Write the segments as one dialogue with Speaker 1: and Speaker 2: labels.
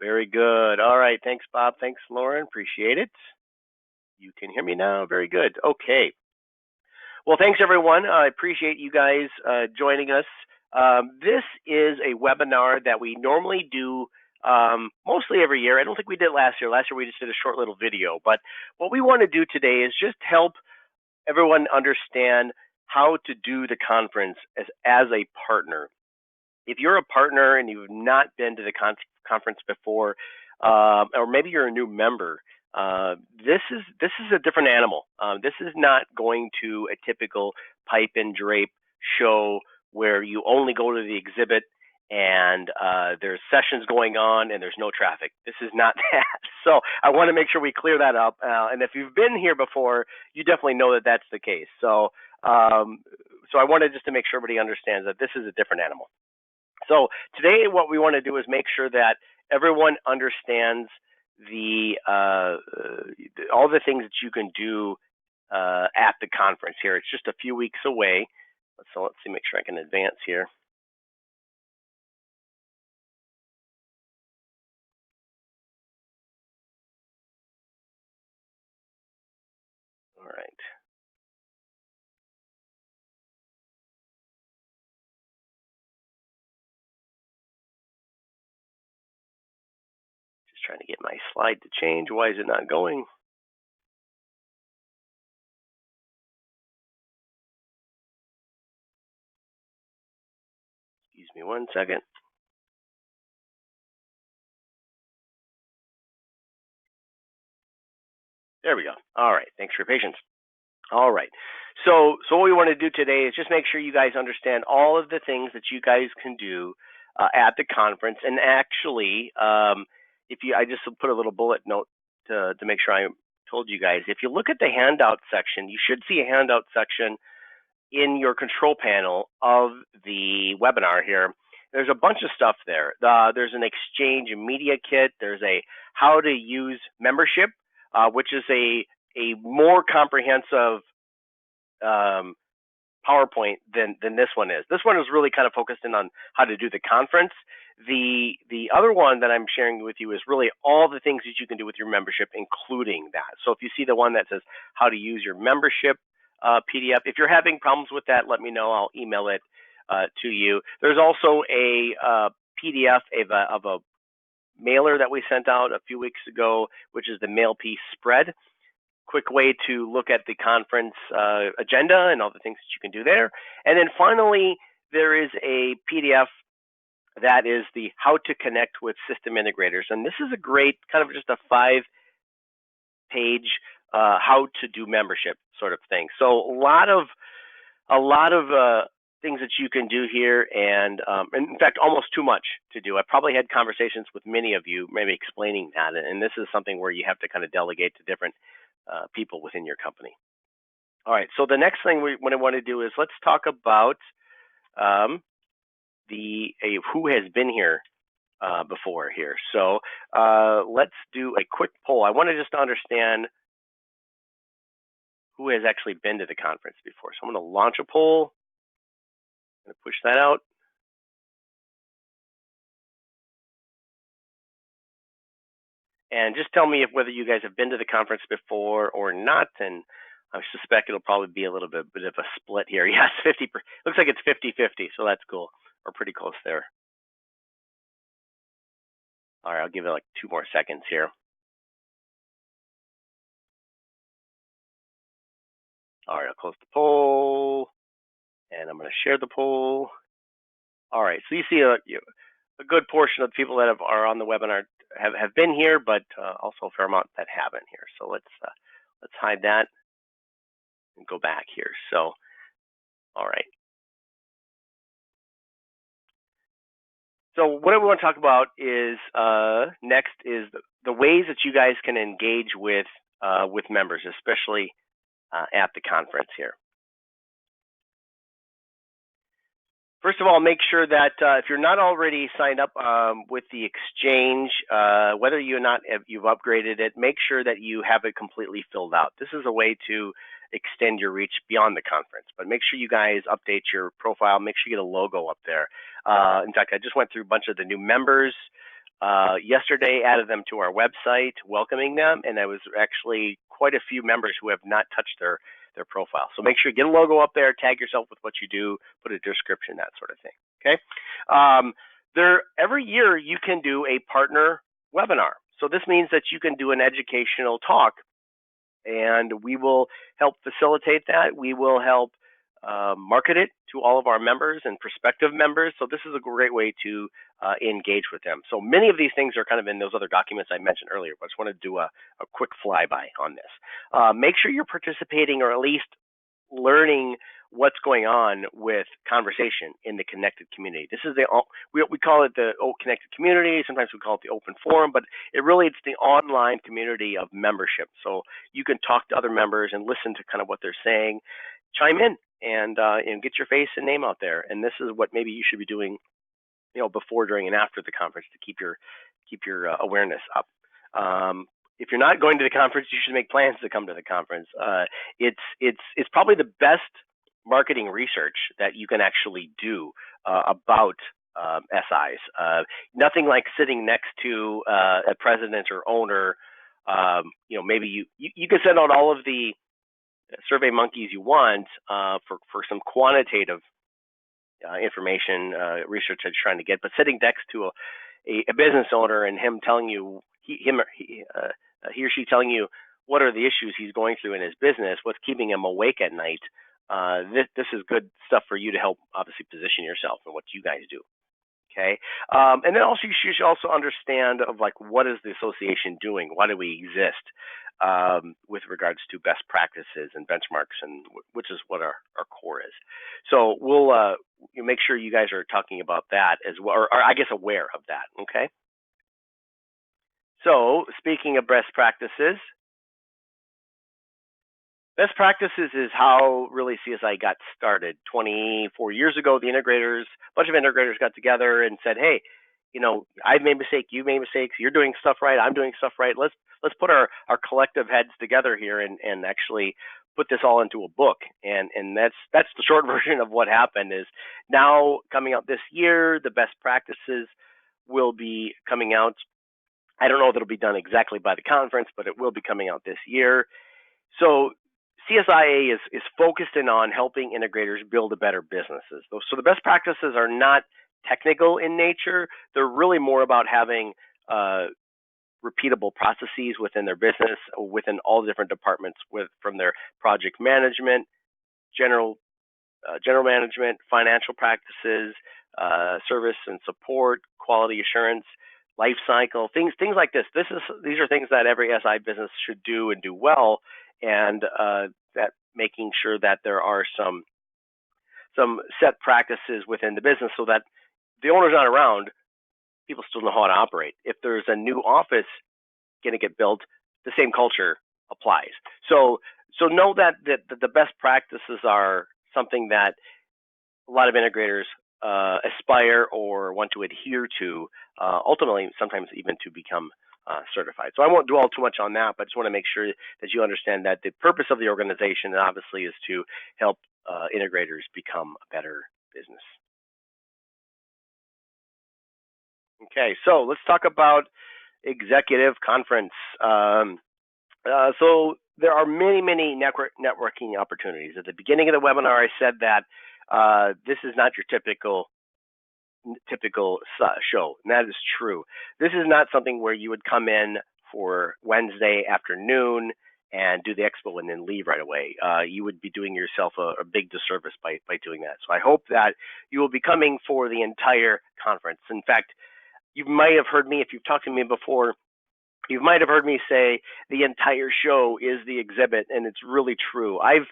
Speaker 1: Very good. All right. Thanks, Bob. Thanks, Lauren. Appreciate it. You can hear me now. Very good. Okay. Well, thanks, everyone. I appreciate you guys joining us. This is a webinar that we normally do mostly every year. I don't think we did last year. Last year, we just did a short little video. But what we want to do today is just help everyone understand how to do the conference as a partner. If you're a partner and you've not been to the conference before, or maybe you're a new member, this is a different animal. This is not going to a typical pipe and drape show where you only go to the exhibit and there's sessions going on and there's no traffic. This is not that. So I want to make sure we clear that up. And if you've been here before, you definitely know that that's the case. So I wanted just to make sure everybody understands that this is a different animal. So today what we want to do is make sure that everyone understands all the things that you can do at the conference here. It's just a few weeks away. So let's see, make sure I can advance here. All right. Just trying to get my slide to change. Why is it not going? Excuse me 1 second. There we go. All right. Thanks for your patience. All right. So what we want to do today is just make sure you guys understand all of the things that you guys can do at the conference. And actually, I just put a little bullet note to make sure I told you guys. If you look at the handout section, you should see a handout section in your control panel of the webinar here. There's a bunch of stuff there. There's an exchange and media kit. There's a how to use membership, which is a more comprehensive PowerPoint than this one is. This one is really kind of focused in on how to do the conference. The other one that I'm sharing with you is really all the things that you can do with your membership, including that. So if you see the one that says how to use your membership PDF, if you're having problems with that, let me know. I'll email it to you. There's also a PDF of a mailer that we sent out a few weeks ago, which is the mail piece spread. Quick way to look at the conference agenda and all the things that you can do there. And then finally, there is a PDF that is the how to connect with system integrators. And this is a great kind of just a 5-page how to do membership sort of thing. So a lot of things that you can do here, and in fact, almost too much to do. I probably had conversations with many of you, maybe explaining that, and this is something where you have to kind of delegate to different people within your company. All right, so the next thing what I want to do is let's talk about who has been here before here. So let's do a quick poll. I want to just understand who has actually been to the conference before. So I'm going to launch a poll. I'm going to push that out. And just tell me whether you guys have been to the conference before or not. And I suspect it'll probably be a little bit of a split here. Yes, 50%. Looks like it's 50-50, so that's cool. We're pretty close there. All right, I'll give it like 2 more seconds here. All right, I'll close the poll, and I'm going to share the poll. All right, so you see a good portion of the people that are on the webinar have been here, but also a fair amount that haven't here. So let's hide that and go back here. So, all right. So what I want to talk about is next is the ways that you guys can engage with members, especially at the conference here. First of all, make sure that if you're not already signed up with the exchange, whether you've upgraded it, make sure that you have it completely filled out. This is a way to extend your reach beyond the conference, but make sure you guys update your profile. Make sure you get a logo up there. In fact, I just went through a bunch of the new members Yesterday, added them to our website, welcoming them, and there was actually quite a few members who have not touched their profile. So make sure you get a logo up there, tag yourself with what you do, put a description, that sort of thing. Okay. Every year you can do a partner webinar. So this means that you can do an educational talk, and we will help facilitate that. We will help market it to all of our members and prospective members. So this is a great way to engage with them. So many of these things are kind of in those other documents I mentioned earlier, but I just want to do a quick flyby on this. Make sure you're participating or at least learning what's going on with conversation in the connected community. This is we call it the connected community. Sometimes we call it the open forum, but it's the online community of membership. So you can talk to other members and listen to kind of what they're saying, chime in, and get your face and name out there. And this is what maybe you should be doing, before, during, and after the conference to keep your awareness up. If you're not going to the conference, you should make plans to come to the conference. It's probably the best marketing research that you can actually do about SIs. Nothing like sitting next to a president or owner. Maybe you can send out all of the survey monkeys you want for some quantitative information research that you're trying to get, but sitting next to a business owner and him telling you he or she telling you what are the issues he's going through in his business, what's keeping him awake at night. This is good stuff for you to help obviously position yourself and what you guys do. Okay, and then also you should also understand of like what is the association doing? Why do we exist? With regards to best practices and benchmarks, and which is what our core is. So we'll make sure you guys are talking about that as well, or I guess aware of that. Okay. So speaking of best practices, best practices is how really CSI got started. 24 years ago, a bunch of integrators got together and said, hey, I've made mistakes, you've made mistakes, you're doing stuff right, I'm doing stuff right. Let's put our collective heads together here and actually put this all into a book. And that's the short version of what happened. Is now coming out this year, the best practices will be coming out. I don't know that it'll be done exactly by the conference, but it will be coming out this year. So CSIA is focused in on helping integrators build a better businesses. So the best practices are not technical in nature. They're really more about having repeatable processes within their business, within all the different departments, from their project management, general management, financial practices, service and support, quality assurance, life cycle, things like this. These are things that every SI business should do and do well, and that making sure that there are some set practices within the business so that the owner's not around, people still know how to operate. If there's a new office going to get built, the same culture applies. So know that the best practices are something that a lot of integrators aspire or want to adhere to, ultimately sometimes even to become certified. So I won't dwell too much on that, but I just want to make sure that you understand that the purpose of the organization obviously is to help integrators become a better business. Okay, so let's talk about Executive Conference. So there are many networking opportunities. At the beginning of the webinar, I said that this is not your typical show, and that is true. This is not something where you would come in for Wednesday afternoon and do the expo and then leave right away. You would be doing yourself a big disservice by doing that. So I hope that you will be coming for the entire conference. In fact, you might have heard me, if you've talked to me before, you might have heard me say the entire show is the exhibit, and it's really true. I've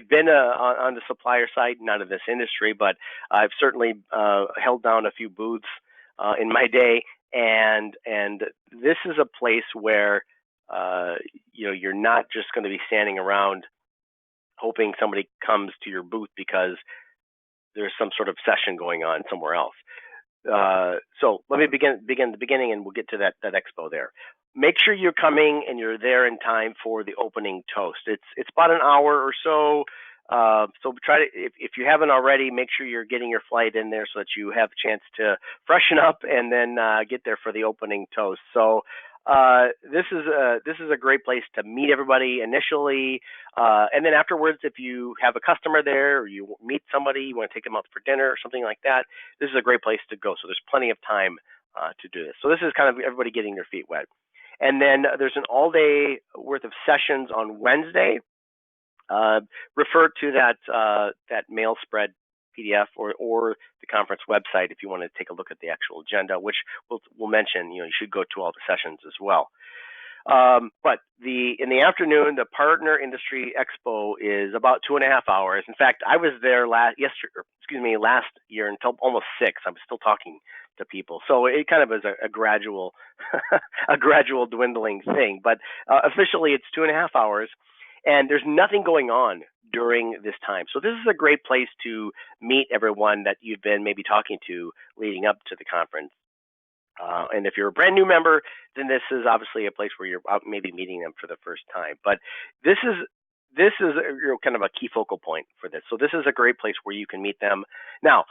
Speaker 1: been on the supplier side, not of this industry, but I've certainly held down a few booths in my day, and this is a place where you're not just going to be standing around hoping somebody comes to your booth because there's some sort of session going on somewhere else. So let me begin the beginning, and we'll get to that expo there. Make sure you're coming and you're there in time for the opening toast. It's about an hour or so. So try to, if you haven't already, make sure you're getting your flight in there so that you have a chance to freshen up and then get there for the opening toast. So this is a great place to meet everybody initially, and then afterwards, if you have a customer there or you meet somebody, you want to take them out for dinner or something like that, this is a great place to go. So there's plenty of time to do this. So this is kind of everybody getting their feet wet. And then there's an all-day worth of sessions on Wednesday. Refer to that mail spread PDF or the conference website if you want to take a look at the actual agenda, which we'll mention. You should go to all the sessions as well. But in the afternoon, the Partner Industry Expo is about 2.5 hours. In fact, I was there last year until almost 6. I'm still talking to people, so it kind of is a gradual a gradual dwindling thing. But officially, it's 2.5 hours, and there's nothing going on during this time. So this is a great place to meet everyone that you've been maybe talking to leading up to the conference. And if you're a brand new member, then this is obviously a place where you're out maybe meeting them for the first time. But this is kind of a key focal point for this. So this is a great place where you can meet them. Now,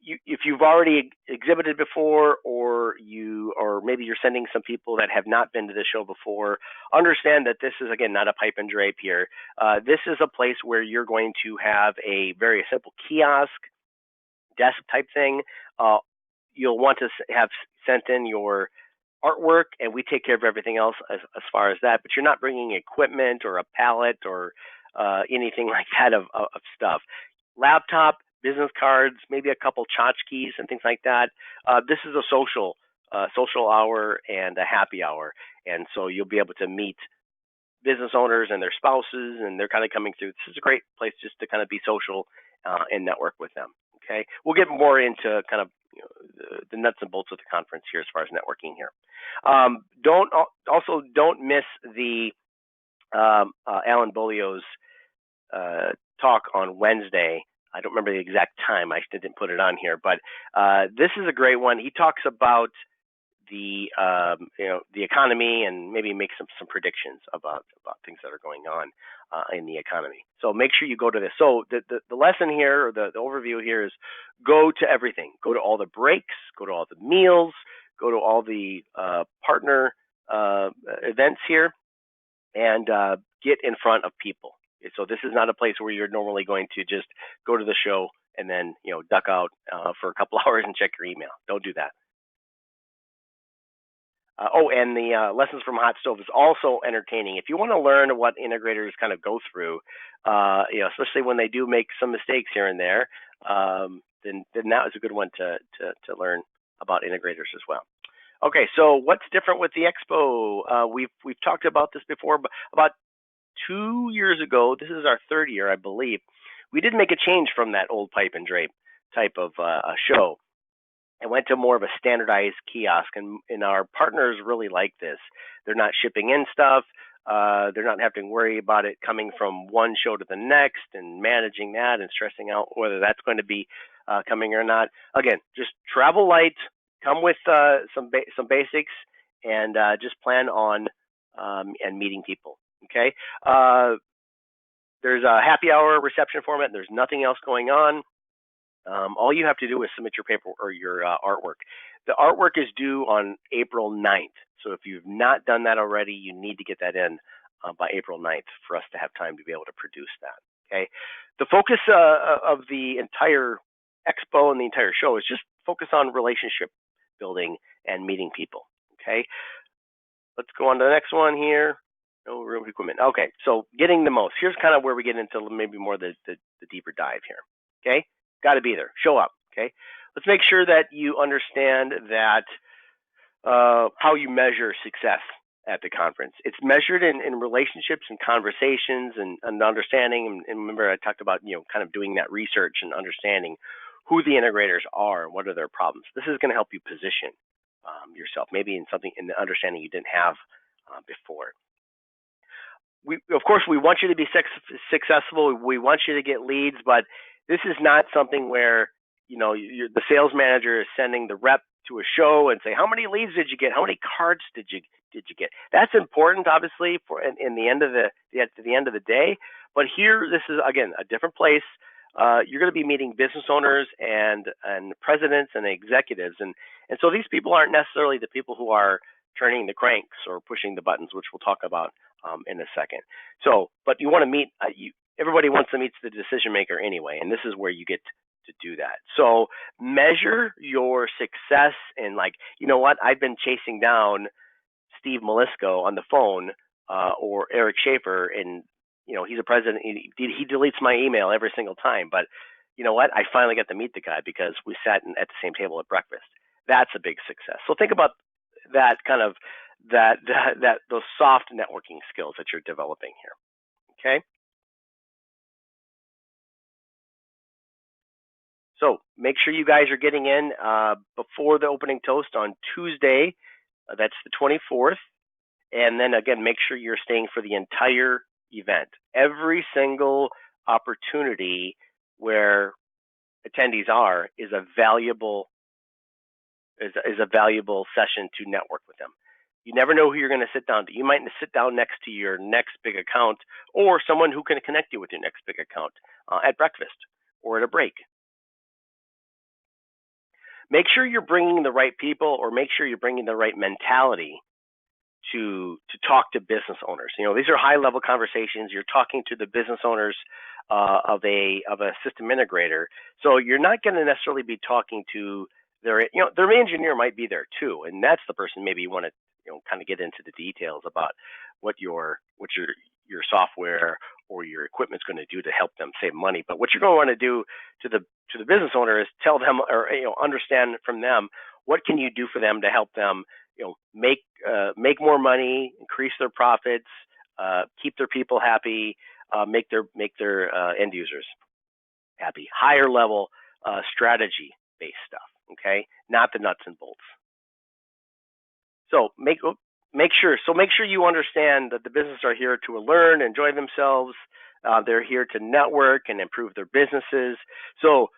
Speaker 1: if you've already exhibited before, or maybe you're sending some people that have not been to the show before, understand that this is, again, not a pipe and drape here. This is a place where you're going to have a very simple kiosk, desk type thing. You'll want to have sent in your artwork, and we take care of everything else as far as that. But you're not bringing equipment or a pallet or anything like that of stuff. Laptop, business cards, maybe a couple tchotchkes and things like that. This is a social hour and a happy hour, and so you'll be able to meet business owners and their spouses, and they're kind of coming through. This is a great place just to kind of be social and network with them. Okay, we'll get more into kind of the nuts and bolts of the conference here as far as networking here. Don't miss the Alan Bolio's talk on Wednesday. I don't remember the exact time. I didn't put it on here, but this is a great one. He talks about the economy and maybe make some predictions about things that are going on in the economy. So make sure you go to this. So the lesson here, or the overview here, is go to everything. Go to all the breaks. Go to all the meals. Go to all the partner events here, and get in front of people. So this is not a place where you're normally going to just go to the show and then duck out for a couple hours and check your email. Don't do that. And the Lessons from Hot Stove is also entertaining. If you want to learn what integrators kind of go through, especially when they do make some mistakes here and there, then that is a good one to learn about integrators as well. Okay, so what's different with the expo? We've talked about this before, but about 2 years ago, this is our third year, I believe, we did make a change from that old pipe and drape type of show. And went to more of a standardized kiosk, and our partners really like this. They're not shipping in stuff. They're not having to worry about it coming from one show to the next and managing that and stressing out whether that's going to be coming or not. Again, just travel light, come with some basics, and just plan on and meeting people. Okay. There's a happy hour reception format. There's nothing else going on. All you have to do is submit your paper or your artwork. The artwork is due on April 9th. So if you've not done that already, you need to get that in by April 9th for us to have time to be able to produce that. Okay. The focus of the entire expo and the entire show is just focus on relationship building and meeting people. Okay. Let's go on to the next one here. No room equipment. Okay. So getting the most. Here's kind of where we get into maybe more the deeper dive here. Okay. Got to be there. Show up. Okay. Let's make sure that you understand that how you measure success at the conference. It's measured in relationships and conversations and understanding. And remember, I talked about kind of doing that research and understanding who the integrators are and what are their problems. This is going to help you position yourself, maybe in something in the understanding you didn't have before. Of course, we want you to be successful. We want you to get leads, but this is not something where the sales manager is sending the rep to a show and say, how many leads did you get? How many cards did you get? That's important, obviously, for in the end of the at the end of the day. But here, this is again a different place. You're going to be meeting business owners and presidents and executives, and so these people aren't necessarily the people who are turning the cranks or pushing the buttons, which we'll talk about in a second. So, but you want to meet. Everybody wants to meet the decision maker anyway, and this is where you get to do that. So measure your success and like, you know what, I've been chasing down Steve Malisco on the phone or Eric Schaefer, and you know he's a president. He deletes my email every single time, but you know what? I finally got to meet the guy because we sat at the same table at breakfast. That's a big success. So think about that kind of that those soft networking skills that you're developing here. Okay. So make sure you guys are getting in before the opening toast on Tuesday. That's the 24th. And then again, make sure you're staying for the entire event. Every single opportunity where attendees are is a valuable session to network with them. You never know who you're going to sit down to. You might sit down next to your next big account or someone who can connect you with your next big account at breakfast or at a break. Make sure you're bringing the right people, or make sure you're bringing the right mentality to talk to business owners. You know, these are high level conversations. You're talking to the business owners of a system integrator. So you're not going to necessarily be talking to their engineer might be there too, and that's the person maybe you want to kind of get into the details about what your software or your equipment is going to do to help them save money. But what you're going to want to do to the business owner is tell them, or understand from them, what can you do for them to help them make more money, increase their profits, keep their people happy, make their end users happy. Higher level strategy based stuff. Okay, not the nuts and bolts. So make sure you understand that the businesses are here to learn, enjoy themselves. They're here to network and improve their businesses. So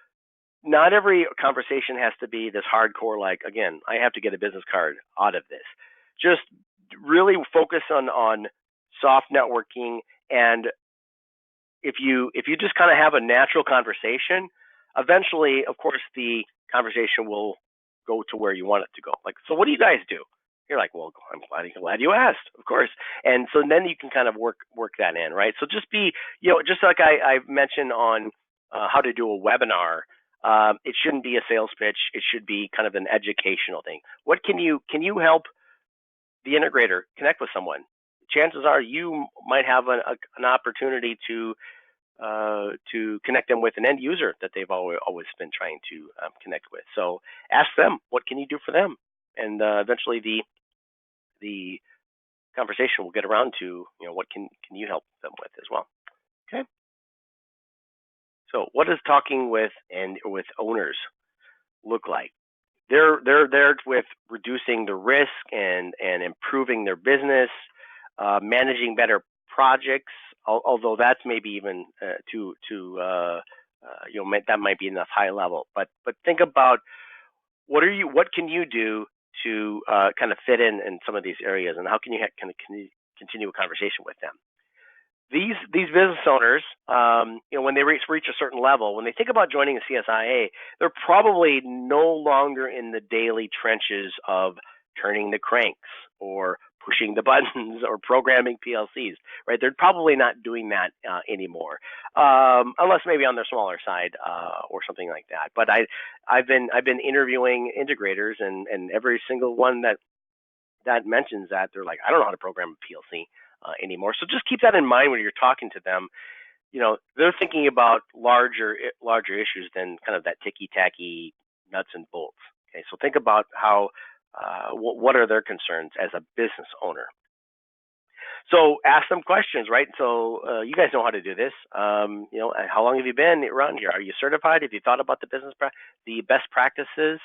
Speaker 1: not every conversation has to be this hardcore, like, again, I have to get a business card out of this. Just really focus on soft networking, and if you just kind of have a natural conversation, eventually, of course, the conversation will go to where you want it to go. Like, so what do you guys do? You're like, well, I'm glad you asked, of course. And so then you can kind of work that in, right? So just be, just like I mentioned on how to do a webinar, it shouldn't be a sales pitch. It should be kind of an educational thing. What can you help the integrator connect with someone? Chances are you might have an opportunity to connect them with an end user that they've always been trying to connect with. So ask them, what can you do for them? And eventually the conversation will get around to, what can you help them with as well? Okay. So what does talking with owners look like? They're there with reducing the risk and improving their business, managing better projects. Although that's maybe even that might be enough high level. But think about what can you do to kind of fit in some of these areas, and how can you continue a conversation with them? These business owners, when they reach a certain level, when they think about joining a CSIA, they're probably no longer in the daily trenches of turning the cranks or pushing the buttons or programming PLCs, right? They're probably not doing that anymore, unless maybe on their smaller side or something like that. But I've been interviewing integrators, and every single one that mentions that, they're like, I don't know how to program a PLC anymore. So just keep that in mind when you're talking to them. They're thinking about larger issues than kind of that ticky-tacky nuts and bolts. Okay, so think about how what are their concerns as a business owner. So ask them questions, right? So you guys know how to do this. How long have you been around here? Are you certified? Have you thought about the best practices?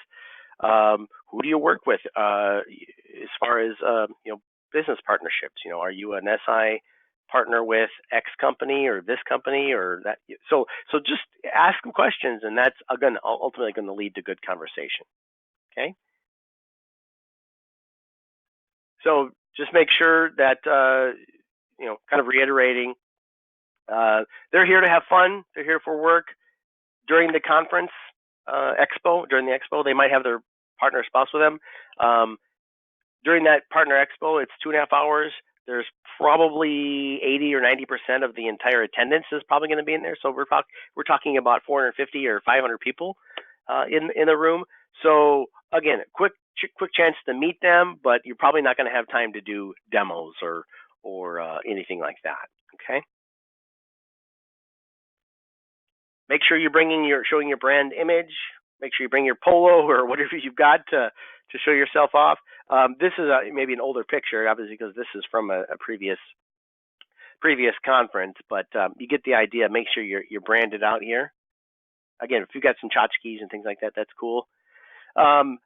Speaker 1: Who do you work with as far as business partnerships? Are you an SI partner with X company or this company or that? So just ask them questions, and that's again ultimately going to lead to good conversation. Okay. So just make sure that kind of reiterating, They're here to have fun. They're here for work. During the conference expo, during the expo, they might have their partner spouse with them. During that partner expo, it's 2.5 hours. There's probably 80 or 90% of the entire attendance is probably going to be in there. So we're talking about 450 or 500 people in the room. So again, quick chance to meet them, but you're probably not going to have time to do demos or anything like that. Okay. Make sure you're showing your brand image. Make sure you bring your polo or whatever you've got to show yourself off. This is maybe an older picture, obviously, because this is from a previous conference, but you get the idea. Make sure you're branded out here. Again, if you've got some tchotchkes and things like that, that's cool.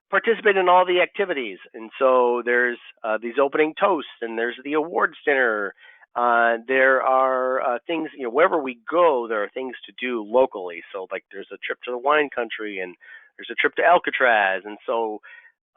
Speaker 1: Participate in all the activities, and so there's these opening toasts, and there's the awards dinner. There are things, wherever we go, there are things to do locally. So like there's a trip to the wine country and there's a trip to Alcatraz. And so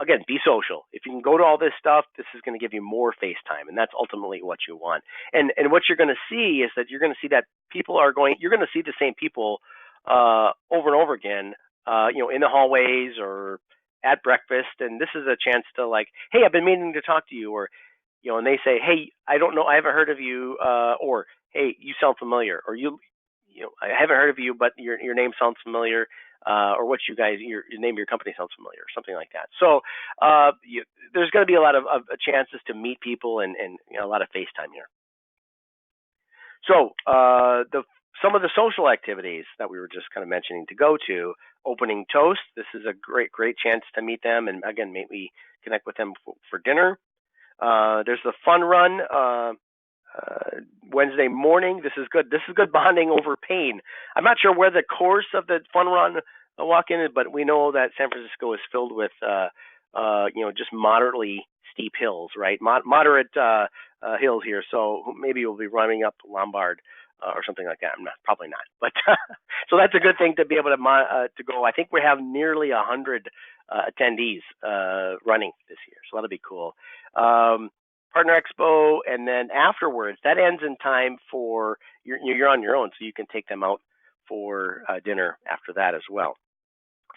Speaker 1: again, be social. If you can go to all this stuff, this is going to give you more face time, and that's ultimately what you want. And what you're going to see is that you're going to see that you're going to see the same people over and over again, in the hallways or at breakfast. And this is a chance to like, hey, I've been meaning to talk to you, or and they say, hey, I don't know, I haven't heard of you, or hey, you sound familiar, or I haven't heard of you, but your name sounds familiar, or what your name of your company sounds familiar, or something like that. So there's going to be a lot of chances to meet people and a lot of FaceTime here. So some of the social activities that we were just kind of mentioning to go to, opening toast. This is a great chance to meet them, and again, maybe connect with them for dinner. There's the fun run Wednesday morning. This is good. This is good bonding over pain. I'm not sure where the course of the fun run walk-in is, but we know that San Francisco is filled with just moderately steep hills, right? Moderate hills here. So maybe we'll be running up Lombard or something like that. Probably not. But so that's a good thing to be able to go. I think we have nearly 100 attendees running this year, so that'll be cool. Partner Expo, and then afterwards, that ends in time for you're on your own, so you can take them out for dinner after that as well.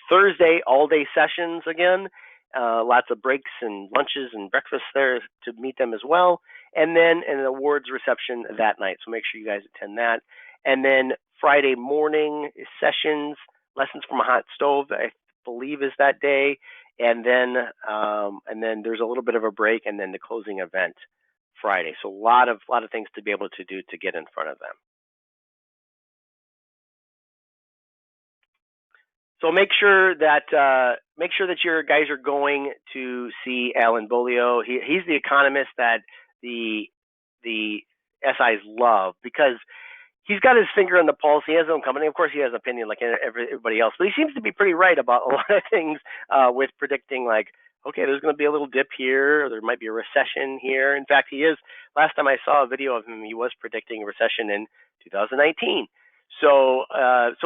Speaker 1: Thursday, all-day sessions again, lots of breaks and lunches and breakfasts there to meet them as well, and then an awards reception that night. So make sure you guys attend that. And then Friday morning sessions, lessons from a hot stove, I believe is that day. And then there's a little bit of a break, and then the closing event Friday. So a lot of things to be able to do to get in front of them. So make sure that your guys are going to see Alan Bolio. He's the economist that the SIs love, because he's got his finger on the pulse. He has his own company. Of course, he has an opinion like everybody else, but he seems to be pretty right about a lot of things with predicting, like, okay, there's going to be a little dip here, or there might be a recession here. In fact, he is. Last time I saw a video of him, he was predicting a recession in 2019. So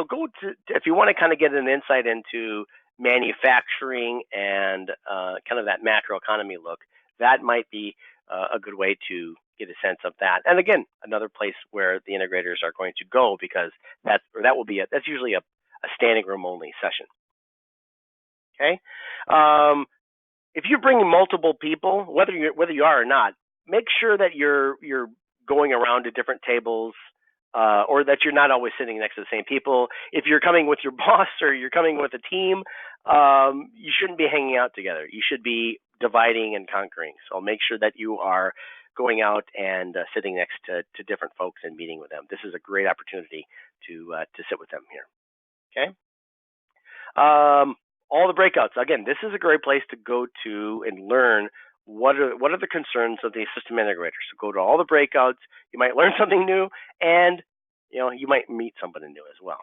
Speaker 1: go to, if you want to kind of get an insight into manufacturing and kind of that macro economy look, that might be a good way to get a sense of that. And again, another place where the integrators are going to go, because that's usually a standing room only session. Okay. If you're bringing multiple people, whether you are or not, make sure that you're going around to different tables, or that you're not always sitting next to the same people. If you're coming with your boss or you're coming with a team, you shouldn't be hanging out together. You should be dividing and conquering. So make sure that you are going out and sitting next to different folks and meeting with them. This is a great opportunity to sit with them here. Okay. All the breakouts. Again, this is a great place to go to and learn what are the concerns of the system integrators. So go to all the breakouts. You might learn something new, and you might meet somebody new as well.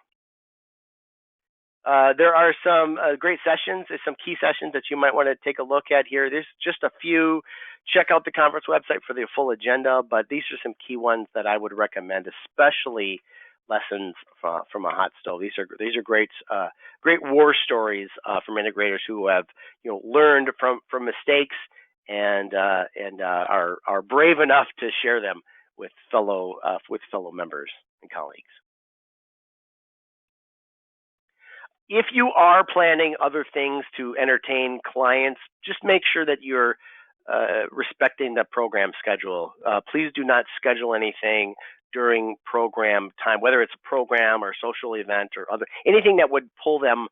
Speaker 1: There are some great sessions. There's some key sessions that you might want to take a look at here. There's just a few. Check out the conference website for the full agenda, but these are some key ones that I would recommend, especially lessons from a hot stove. These are great war stories from integrators who have learned from mistakes and are brave enough to share them with fellow members. and colleagues. If you are planning other things to entertain clients, just make sure that you're respecting the program schedule. Please do not schedule anything during program time, whether it's a program or social event or anything that would pull them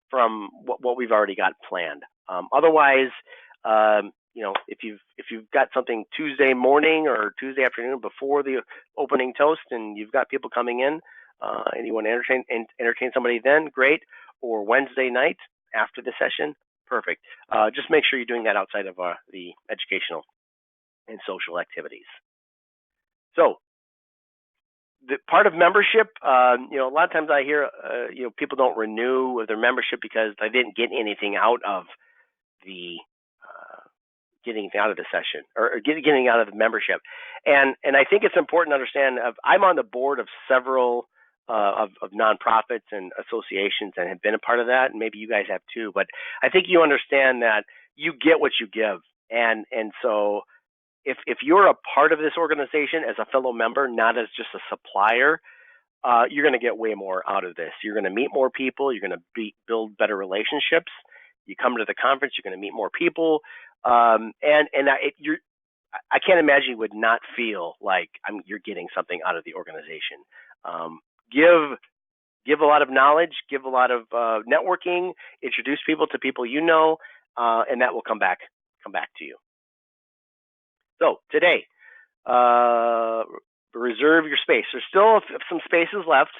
Speaker 1: from what we've already got planned. Otherwise, if you've got something Tuesday morning or Tuesday afternoon before the opening toast, and you've got people coming in, and you want to entertain somebody, then great. Or Wednesday night after the session, perfect. Just make sure you're doing that outside of the educational and social activities. So, the part of membership, a lot of times I hear, people don't renew their membership because they didn't get anything out of the session or getting out of the membership. And I think it's important to understand. I'm on the board of several of nonprofits and associations and have been a part of that, and maybe you guys have too. But I think you understand that you get what you give, and so if you're a part of this organization as a fellow member, not as just a supplier, you're going to get way more out of this. You're going to meet more people. You're going to build better relationships. You come to the conference, you're going to meet more people, I can't imagine you would not feel like you're getting something out of the organization. Give a lot of knowledge, give a lot of networking, introduce people to people you know, and that will come back to you. So today, reserve your space. There's still some spaces left,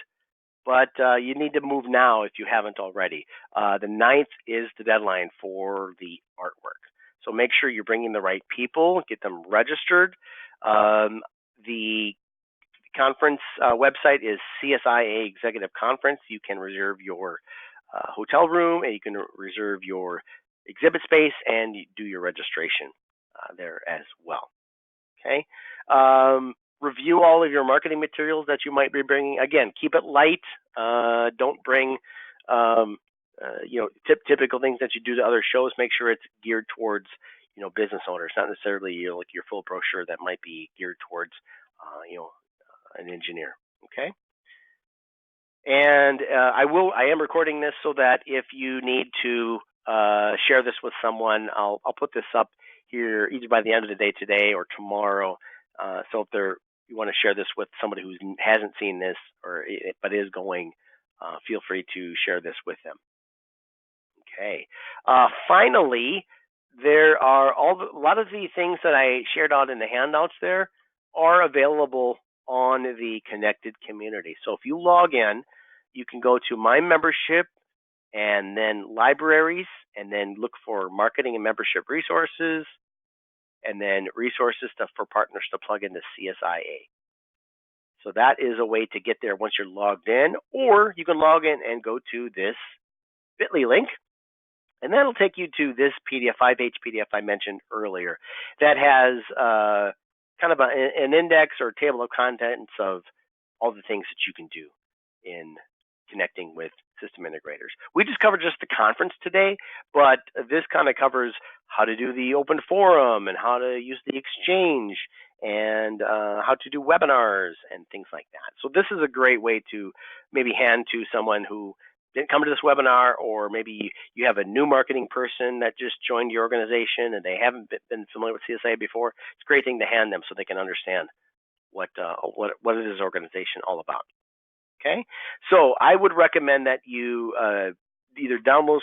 Speaker 1: but you need to move now if you haven't already. The 9th is the deadline for the artwork. So make sure you're bringing the right people, get them registered. The conference website is CSIA Executive Conference. You can reserve your hotel room, and you can reserve your exhibit space, and do your registration there as well. Okay. Review all of your marketing materials that you might be bringing. Again, keep it light. Don't bring typical things that you do to other shows. Make sure it's geared towards business owners, not necessarily like your full brochure that might be geared towards an engineer. Okay. And I am recording this so that if you need to share this with someone, I'll put this up here either by the end of the day today or tomorrow. So if you want to share this with somebody who hasn't seen this but is going, feel free to share this with them. Okay. Finally, there are a lot of the things that I shared out in the handouts there are available on the connected community. So if you log in, you can go to My Membership and then Libraries, and then look for Marketing and Membership Resources, and then Resources for Partners to plug into CSIA. So that is a way to get there once you're logged in, or you can log in and go to this bit.ly link, and that'll take you to this PDF, 5-page PDF I mentioned earlier, that has kind of an index or table of contents of all the things that you can do in connecting with system integrators. We just covered just the conference today, but this kind of covers how to do the open forum and how to use the exchange and how to do webinars and things like that. So this is a great way to maybe hand to someone who didn't come to this webinar, or maybe you have a new marketing person that just joined your organization and they haven't been familiar with CSIA before. It's a great thing to hand them so they can understand what is this organization all about. Okay, so I would recommend that you either download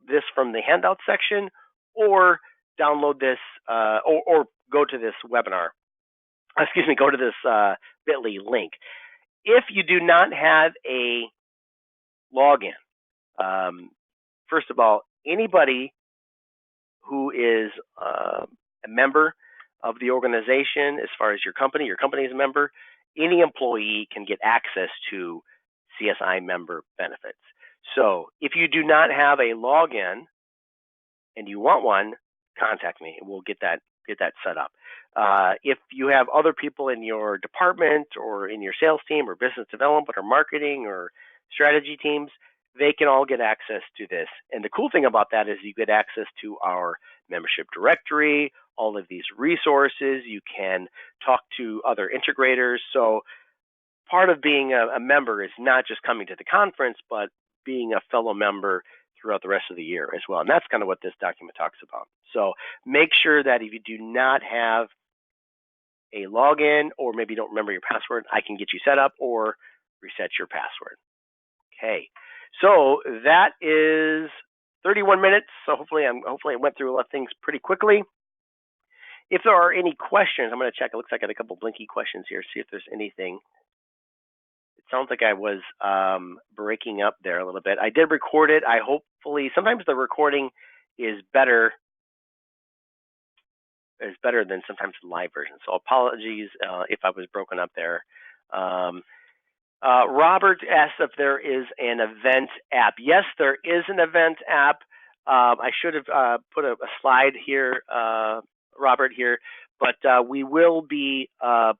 Speaker 1: this from the handout section, or download this or go to this webinar. Go to this bit.ly link. If you do not have a login, first of all, anybody who is a member of the organization, as far as your company is a member, any employee can get access to CSI member benefits. So if you do not have a login and you want one, contact me and we'll get that set up. If you have other people in your department or in your sales team or business development or marketing or strategy teams, they can all get access to this. And the cool thing about that is you get access to our membership directory, all of these resources. You can talk to other integrators. So part of being a member is not just coming to the conference, but being a fellow member throughout the rest of the year as well. And that's kind of what this document talks about. So make sure that if you do not have a login, or maybe you don't remember your password, I can get you set up or reset your password. Okay, so that is 31 minutes. So hopefully I went through a lot of things pretty quickly. If there are any questions, I'm going to check. It looks like I got a couple blinky questions here. See if there's anything. It sounds like I was breaking up there a little bit. I did record it. Sometimes the recording is better than sometimes the live version. So apologies if I was broken up there. Robert asked if there is an event app. Yes, there is an event app. I should have put a slide here, Robert, here, but we will be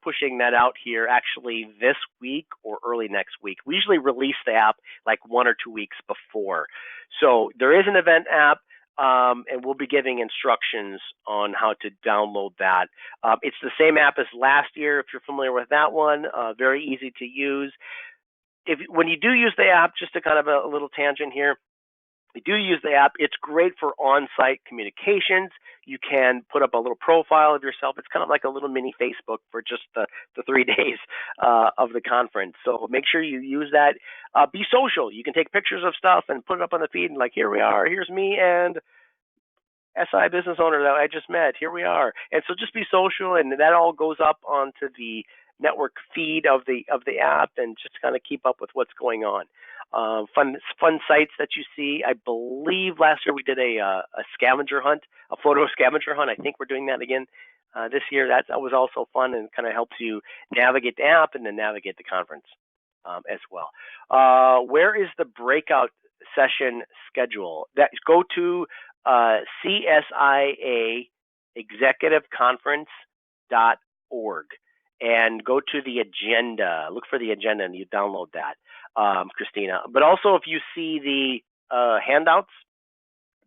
Speaker 1: pushing that out here actually this week or early next week. We usually release the app like 1 or 2 weeks before. So there is an event app. And we'll be giving instructions on how to download that. It's the same app as last year, if you're familiar with that one. Very easy to use. When you do use the app, just to kind of a little tangent here, if you do use the app, it's great for on-site communications. You can put up a little profile of yourself. It's kind of like a little mini Facebook for just the 3 days of the conference. So make sure you use that. Be social. You can take pictures of stuff and put it up on the feed and like, here we are. Here's me and SI business owner that I just met. Here we are. And so just be social, and that all goes up onto the network feed of the app, and just kind of keep up with what's going on. Fun sites that you see. I believe last year we did a scavenger hunt, a photo scavenger hunt. I think we're doing that again this year. That was also fun and kind of helps you navigate the app and then navigate the conference as well. Where is the breakout session schedule? Go to CSIA Executive Conference.org and go to the agenda. Look for the agenda and you download that, Christina. But also, if you see the handouts,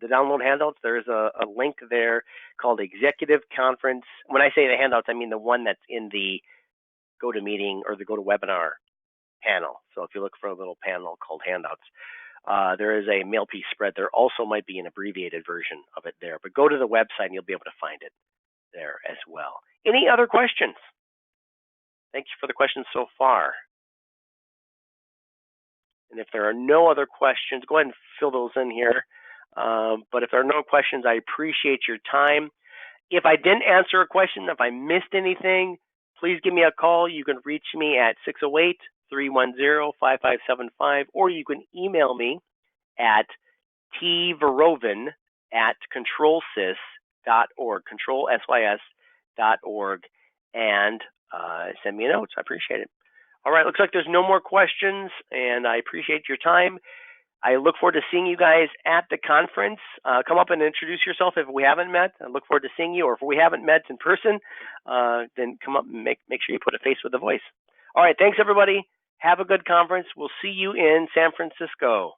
Speaker 1: the download handouts, there's a link there called Executive Conference. When I say the handouts, I mean the one that's in the GoToMeeting or the GoToWebinar panel. So if you look for a little panel called handouts, there is a mail piece spread. There also might be an abbreviated version of it there, but go to the website and you'll be able to find it there as well. Any other questions? Thank you for the questions so far. And if there are no other questions, go ahead and fill those in here. But if there are no questions, I appreciate your time. If I didn't answer a question, if I missed anything, please give me a call. You can reach me at 608-310-5575, or you can email me at tveroven@controlsys.org, controlsys.org, and send me a note. I appreciate it. All right, looks like there's no more questions, and I appreciate your time. I look forward to seeing you guys at the conference. Come up and introduce yourself if we haven't met. I look forward to seeing you, or if we haven't met in person, then come up and make sure you put a face with a voice. All right, thanks everybody. Have a good conference. We'll see you in San Francisco.